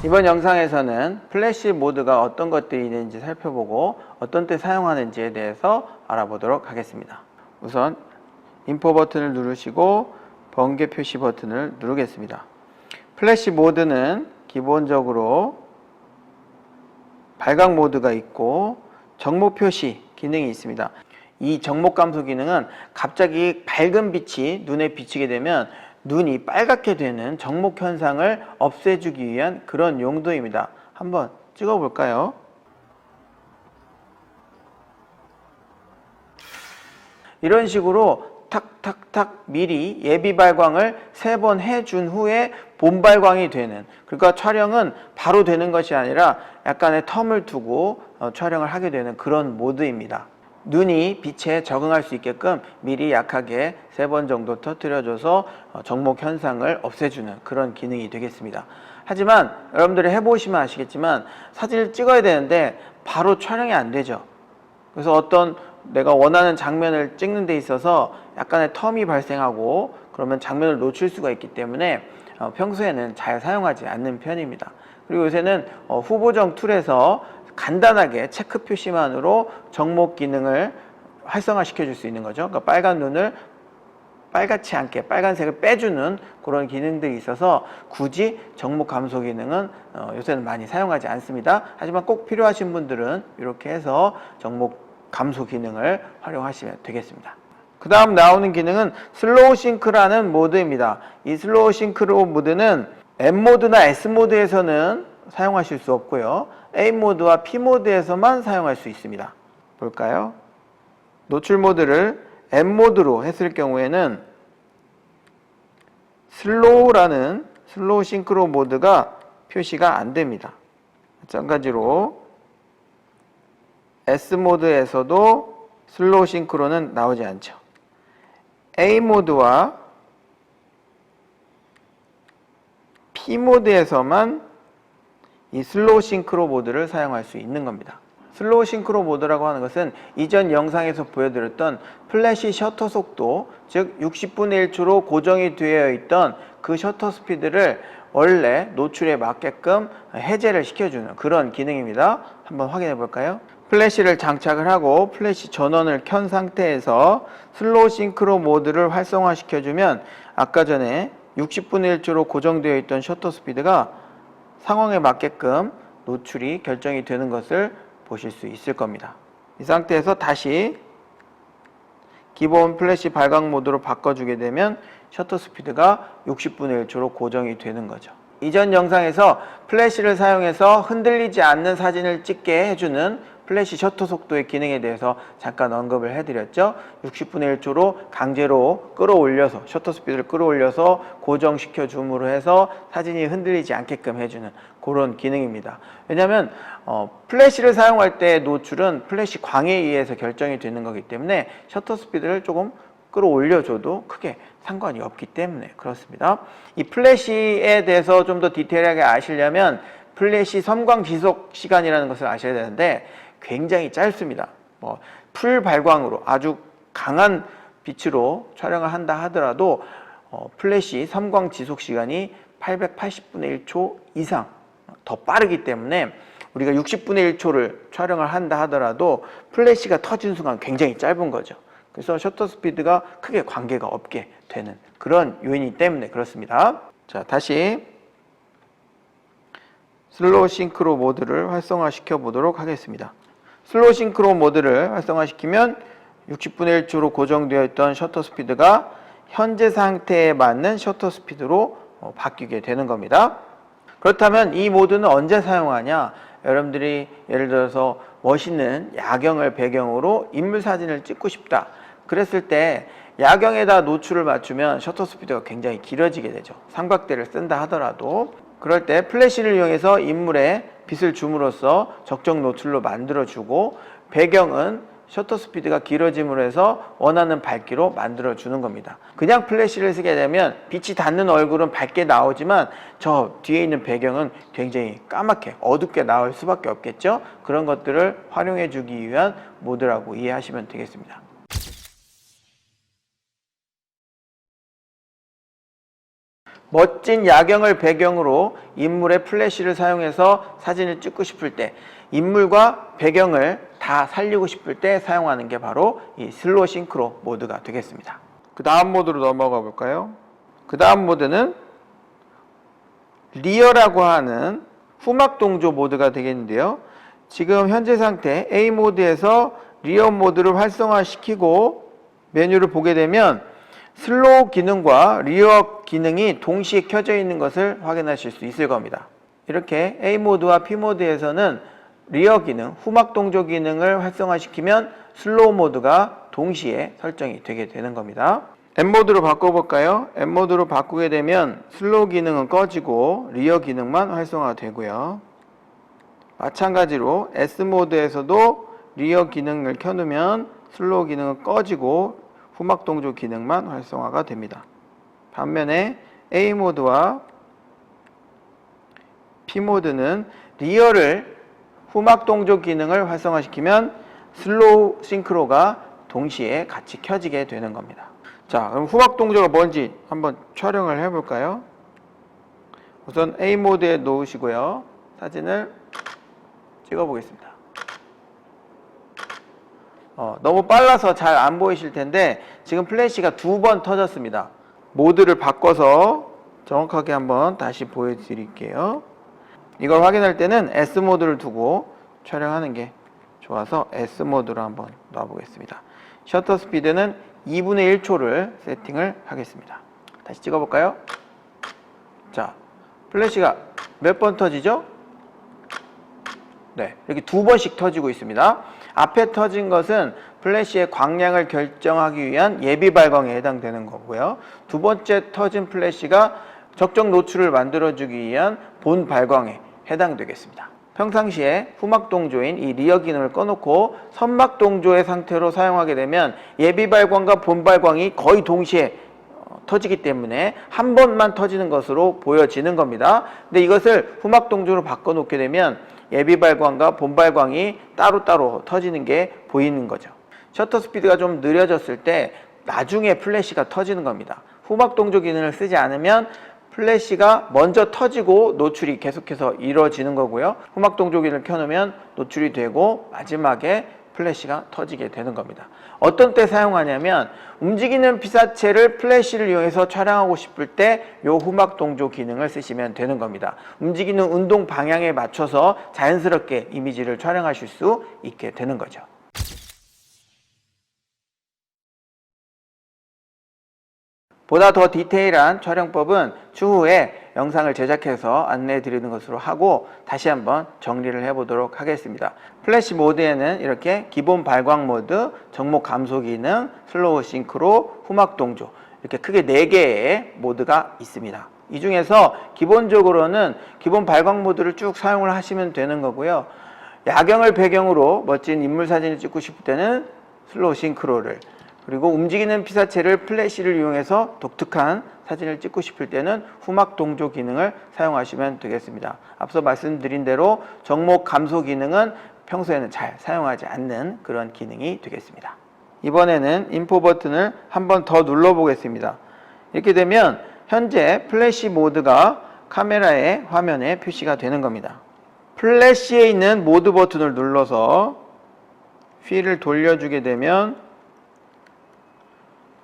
이번 영상에서는 플래시 모드가 어떤 것들이 있는지 살펴보고 어떤 때 사용하는지에 대해서 알아보도록 하겠습니다. 우선 인포 버튼을 누르시고 번개 표시 버튼을 누르겠습니다. 플래시 모드는 기본적으로 발광 모드가 있고 정목 표시 기능이 있습니다. 이 정목 감소 기능은 갑자기 밝은 빛이 눈에 비치게 되면 눈이 빨갛게 되는 정목 현상을 없애주기 위한 그런 용도입니다. 한번 찍어 볼까요? 이런 식으로 탁탁탁 미리 예비 발광을 3번 해준 후에 본 발광이 되는, 그러니까 촬영은 바로 되는 것이 아니라 약간의 텀을 두고 촬영을 하게 되는 그런 모드입니다. 눈이 빛에 적응할 수 있게끔 미리 약하게 3번 정도 터뜨려줘서 정목 현상을 없애주는 그런 기능이 되겠습니다. 하지만 여러분들이 해보시면 아시겠지만 사진을 찍어야 되는데 바로 촬영이 안 되죠. 그래서 어떤 내가 원하는 장면을 찍는 데 있어서 약간의 텀이 발생하고 그러면 장면을 놓칠 수가 있기 때문에 평소에는 잘 사용하지 않는 편입니다. 그리고 요새는 후보정 툴에서 간단하게 체크 표시만으로 정목 기능을 활성화시켜 줄 수 있는 거죠. 그러니까 빨간 눈을 빨갛지 않게 빨간색을 빼주는 그런 기능들이 있어서 굳이 정목 감소 기능은 요새는 많이 사용하지 않습니다. 하지만 꼭 필요하신 분들은 이렇게 해서 정목 감소 기능을 활용하시면 되겠습니다. 그 다음 나오는 기능은 슬로우 싱크라는 모드입니다. 이 슬로우 싱크 모드는 M 모드나 S 모드에서는 사용하실 수 없고요. A 모드와 P 모드에서만 사용할 수 있습니다. 볼까요? 노출 모드를 M 모드로 했을 경우에는 슬로우 싱크로 모드가 표시가 안 됩니다. 마찬가지로 S 모드에서도 슬로우 싱크로는 나오지 않죠. A 모드와 P 모드에서만 이 슬로우 싱크로 모드를 사용할 수 있는 겁니다. 슬로우 싱크로 모드라고 하는 것은 이전 영상에서 보여드렸던 플래시 셔터 속도, 즉 60분의 1초로 고정이 되어 있던 그 셔터 스피드를 원래 노출에 맞게끔 해제를 시켜주는 그런 기능입니다. 한번 확인해 볼까요? 플래시를 장착을 하고 플래시 전원을 켠 상태에서 슬로우 싱크로 모드를 활성화시켜주면 아까 전에 60분의 1초로 고정되어 있던 셔터 스피드가 상황에 맞게끔 노출이 결정이 되는 것을 보실 수 있을 겁니다. 이 상태에서 다시 기본 플래시 발광 모드로 바꿔주게 되면 셔터 스피드가 60분의 1초로 고정이 되는 거죠. 이전 영상에서 플래시를 사용해서 흔들리지 않는 사진을 찍게 해주는 플래시 셔터 속도의 기능에 대해서 잠깐 언급을 해드렸죠. 60분의 1초로 강제로 끌어올려서 셔터 스피드를 끌어올려서 고정시켜 줌으로 해서 사진이 흔들리지 않게끔 해주는 그런 기능입니다. 왜냐하면 플래시를 사용할 때 노출은 플래시 광에 의해서 결정이 되는 거기 때문에 셔터 스피드를 조금 끌어올려줘도 크게 상관이 없기 때문에 그렇습니다. 이 플래시에 대해서 좀 더 디테일하게 아시려면 플래시 섬광 지속 시간이라는 것을 아셔야 되는데 굉장히 짧습니다. 풀 발광으로 아주 강한 빛으로 촬영을 한다 하더라도 플래시 섬광 지속 시간이 880분의 1초 이상 더 빠르기 때문에 우리가 60분의 1초를 촬영을 한다 하더라도 플래시가 터진 순간 굉장히 짧은 거죠. 그래서 셔터 스피드가 크게 관계가 없게 되는 그런 요인이기 때문에 그렇습니다. 자, 다시 슬로우 싱크로 모드를 활성화시켜 보도록 하겠습니다. 슬로우 싱크로 모드를 활성화시키면 60분의 1초로 고정되어 있던 셔터 스피드가 현재 상태에 맞는 셔터 스피드로 바뀌게 되는 겁니다. 그렇다면 이 모드는 언제 사용하냐? 여러분들이 예를 들어서 멋있는 야경을 배경으로 인물 사진을 찍고 싶다. 그랬을 때 야경에다 노출을 맞추면 셔터 스피드가 굉장히 길어지게 되죠. 삼각대를 쓴다 하더라도. 그럴 때 플래시를 이용해서 인물에 빛을 줌으로써 적정 노출로 만들어주고 배경은 셔터 스피드가 길어짐으로 해서 원하는 밝기로 만들어주는 겁니다. 그냥 플래시를 쓰게 되면 빛이 닿는 얼굴은 밝게 나오지만 저 뒤에 있는 배경은 굉장히 까맣게 어둡게 나올 수밖에 없겠죠. 그런 것들을 활용해 주기 위한 모드라고 이해하시면 되겠습니다. 멋진 야경을 배경으로 인물의 플래시를 사용해서 사진을 찍고 싶을 때, 인물과 배경을 다 살리고 싶을 때 사용하는 게 바로 이 슬로우 싱크로 모드가 되겠습니다. 그 다음 모드로 넘어가 볼까요? 그 다음 모드는 리어라고 하는 후막 동조 모드가 되겠는데요. 지금 현재 상태 A 모드에서 리어 모드를 활성화시키고 메뉴를 보게 되면 슬로우 기능과 리어 기능이 동시에 켜져 있는 것을 확인하실 수 있을 겁니다. 이렇게 A 모드와 P 모드에서는 리어 기능, 후막 동조 기능을 활성화시키면 슬로우 모드가 동시에 설정이 되게 되는 겁니다. M 모드로 바꿔볼까요? M 모드로 바꾸게 되면 슬로우 기능은 꺼지고 리어 기능만 활성화되고요. 마찬가지로 S 모드에서도 리어 기능을 켜놓으면 슬로우 기능은 꺼지고 후막 동조 기능만 활성화가 됩니다. 반면에 A 모드와 P 모드는 리어를 후막 동조 기능을 활성화시키면 슬로우 싱크로가 동시에 같이 켜지게 되는 겁니다. 자, 그럼 후막 동조가 뭔지 한번 촬영을 해볼까요? 우선 A 모드에 놓으시고요. 사진을 찍어보겠습니다. 너무 빨라서 잘 안 보이실 텐데 지금 플래시가 2번 터졌습니다. 모드를 바꿔서 정확하게 한번 다시 보여드릴게요. 이걸 확인할 때는 S 모드를 두고 촬영하는 게 좋아서 S 모드로 한번 놔보겠습니다. 셔터 스피드는 2분의 1초를 세팅을 하겠습니다. 다시 찍어볼까요? 자, 플래시가 몇 번 터지죠? 네, 이렇게 2번씩 터지고 있습니다. 앞에 터진 것은 플래시의 광량을 결정하기 위한 예비 발광에 해당되는 거고요. 두 번째 터진 플래시가 적정 노출을 만들어주기 위한 본 발광에 해당되겠습니다. 평상시에 후막 동조인 이 리어 기능을 꺼놓고 선막 동조의 상태로 사용하게 되면 예비 발광과 본 발광이 거의 동시에 터지기 때문에 한 번만 터지는 것으로 보여지는 겁니다. 근데 이것을 후막 동조로 바꿔놓게 되면 예비 발광과 본 발광이 따로따로 터지는 게 보이는 거죠. 셔터 스피드가 좀 느려졌을 때 나중에 플래시가 터지는 겁니다. 후막 동조 기능을 쓰지 않으면 플래시가 먼저 터지고 노출이 계속해서 이루어지는 거고요. 후막 동조 기능을 켜놓으면 노출이 되고 마지막에 플래시가 터지게 되는 겁니다. 어떤 때 사용하냐면 움직이는 피사체를 플래시를 이용해서 촬영하고 싶을 때 이 후막 동조 기능을 쓰시면 되는 겁니다. 움직이는 운동 방향에 맞춰서 자연스럽게 이미지를 촬영하실 수 있게 되는 거죠. 보다 더 디테일한 촬영법은 추후에 영상을 제작해서 안내해 드리는 것으로 하고 다시 한번 정리를 해보도록 하겠습니다. 플래시 모드에는 이렇게 기본 발광 모드, 정목 감소 기능, 슬로우 싱크로, 후막 동조 이렇게 크게 4개의 모드가 있습니다. 이 중에서 기본적으로는 기본 발광 모드를 쭉 사용을 하시면 되는 거고요. 야경을 배경으로 멋진 인물 사진을 찍고 싶을 때는 슬로우 싱크로를, 그리고 움직이는 피사체를 플래시를 이용해서 독특한 사진을 찍고 싶을 때는 후막 동조 기능을 사용하시면 되겠습니다. 앞서 말씀드린 대로 정목 감소 기능은 평소에는 잘 사용하지 않는 그런 기능이 되겠습니다. 이번에는 인포 버튼을 한번 더 눌러 보겠습니다. 이렇게 되면 현재 플래시 모드가 카메라의 화면에 표시가 되는 겁니다. 플래시에 있는 모드 버튼을 눌러서 휠을 돌려주게 되면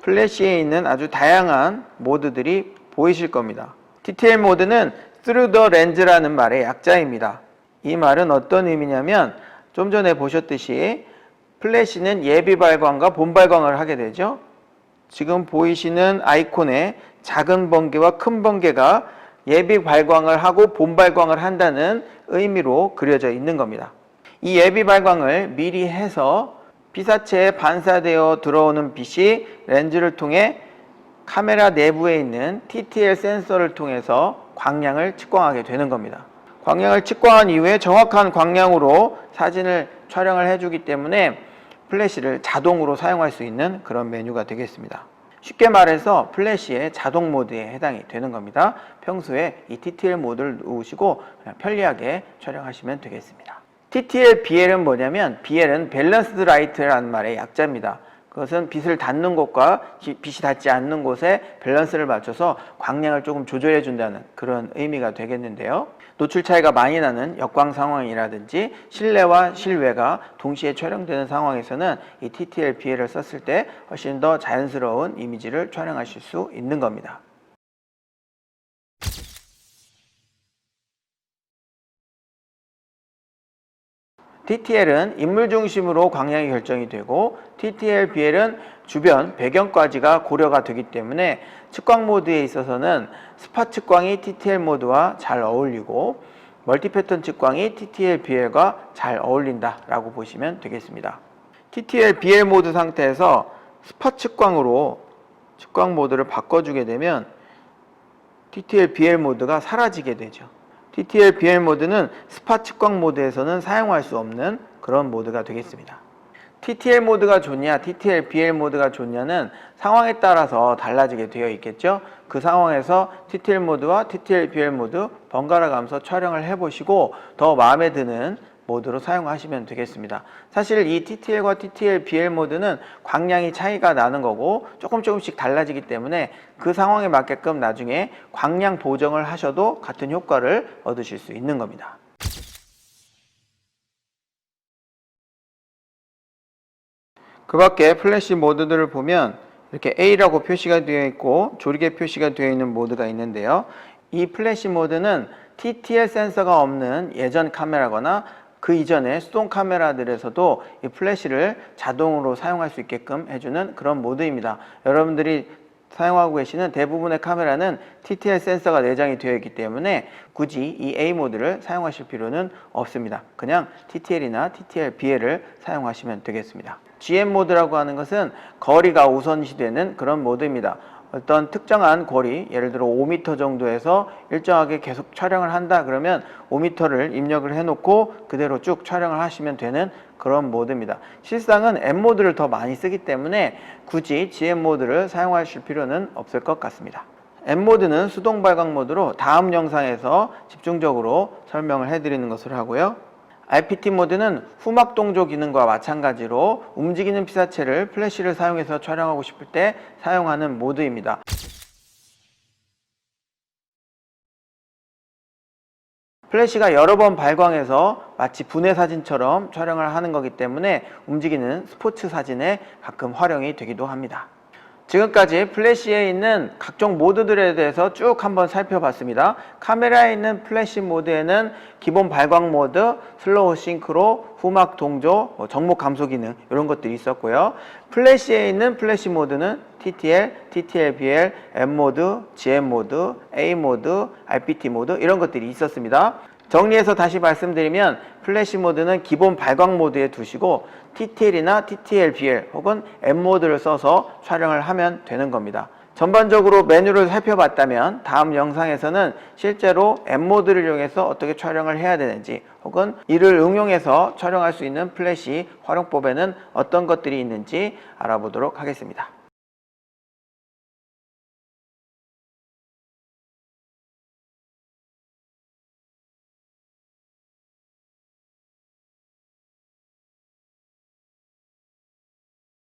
플래시에 있는 아주 다양한 모드들이 보이실 겁니다. TTL 모드는 Through the Lens라는 말의 약자입니다. 이 말은 어떤 의미냐면 좀 전에 보셨듯이 플래시는 예비 발광과 본 발광을 하게 되죠. 지금 보이시는 아이콘에 작은 번개와 큰 번개가 예비 발광을 하고 본 발광을 한다는 의미로 그려져 있는 겁니다. 이 예비 발광을 미리 해서 피사체에 반사되어 들어오는 빛이 렌즈를 통해 카메라 내부에 있는 TTL 센서를 통해서 광량을 측광하게 되는 겁니다. 광량을 측광한 이후에 정확한 광량으로 사진을 촬영을 해주기 때문에 플래시를 자동으로 사용할 수 있는 그런 메뉴가 되겠습니다. 쉽게 말해서 플래시의 자동 모드에 해당이 되는 겁니다. 평소에 이 TTL 모드를 누르시고 그냥 편리하게 촬영하시면 되겠습니다. TTL BL은 뭐냐면 BL은 밸런스드 라이트라는 말의 약자입니다. 그것은 빛을 닿는 곳과 빛이 닿지 않는 곳에 밸런스를 맞춰서 광량을 조금 조절해 준다는 그런 의미가 되겠는데요. 노출 차이가 많이 나는 역광 상황이라든지 실내와 실외가 동시에 촬영되는 상황에서는 이 TTL, BL을 썼을 때 훨씬 더 자연스러운 이미지를 촬영하실 수 있는 겁니다. TTL은 인물 중심으로 광량이 결정이 되고 TTL, BL은 주변 배경까지가 고려가 되기 때문에 측광 모드에 있어서는 스팟 측광이 TTL 모드와 잘 어울리고 멀티 패턴 측광이 TTL, BL과 잘 어울린다 라고 보시면 되겠습니다. TTL, BL 모드 상태에서 스팟 측광으로 측광 모드를 바꿔주게 되면 TTL, BL 모드가 사라지게 되죠. TTL, BL 모드는 스팟 측광 모드에서는 사용할 수 없는 그런 모드가 되겠습니다. TTL 모드가 좋냐, TTL, BL 모드가 좋냐는 상황에 따라서 달라지게 되어 있겠죠. 그 상황에서 TTL 모드와 TTL, BL 모드 번갈아 가면서 촬영을 해보시고 더 마음에 드는 모드로 사용하시면 되겠습니다. 사실 이 TTL과 TTL, BL 모드는 광량이 차이가 나는 거고 조금씩 달라지기 때문에 그 상황에 맞게끔 나중에 광량 보정을 하셔도 같은 효과를 얻으실 수 있는 겁니다. 그 밖에 플래시 모드들을 보면 이렇게 A라고 표시가 되어 있고 조리개 표시가 되어 있는 모드가 있는데요. 이 플래시 모드는 TTL 센서가 없는 예전 카메라거나 그 이전에 수동 카메라들에서도 이 플래시를 자동으로 사용할 수 있게끔 해주는 그런 모드입니다. 여러분들이 사용하고 계시는 대부분의 카메라는 TTL 센서가 내장이 되어 있기 때문에 굳이 이 A 모드를 사용하실 필요는 없습니다. 그냥 TTL이나 TTL, BL을 사용하시면 되겠습니다. GM 모드라고 하는 것은 거리가 우선시되는 그런 모드입니다. 어떤 특정한 거리, 예를 들어 5m 정도에서 일정하게 계속 촬영을 한다 그러면 5m를 입력을 해놓고 그대로 쭉 촬영을 하시면 되는 그런 모드입니다. 실상은 M 모드를 더 많이 쓰기 때문에 굳이 GM 모드를 사용하실 필요는 없을 것 같습니다. M 모드는 수동 발광 모드로 다음 영상에서 집중적으로 설명을 해드리는 것으로 하고요. IPT 모드는 후막 동조 기능과 마찬가지로 움직이는 피사체를 플래시를 사용해서 촬영하고 싶을 때 사용하는 모드입니다. 플래시가 여러 번 발광해서 마치 분해 사진처럼 촬영을 하는 거기 때문에 움직이는 스포츠 사진에 가끔 활용이 되기도 합니다. 지금까지 플래시에 있는 각종 모드들에 대해서 쭉 한번 살펴봤습니다. 카메라에 있는 플래시 모드에는 기본 발광 모드, 슬로우 싱크로, 후막 동조, 정목 감소 기능 이런 것들이 있었고요. 플래시에 있는 플래시 모드는 TTL, TTL, BL, M 모드, GM 모드, A 모드, IPT 모드 이런 것들이 있었습니다. 정리해서 다시 말씀드리면 플래시 모드는 기본 발광 모드에 두시고 TTL이나 TTL, BL 혹은 M 모드를 써서 촬영을 하면 되는 겁니다. 전반적으로 메뉴를 살펴봤다면 다음 영상에서는 실제로 M 모드를 이용해서 어떻게 촬영을 해야 되는지 혹은 이를 응용해서 촬영할 수 있는 플래시 활용법에는 어떤 것들이 있는지 알아보도록 하겠습니다.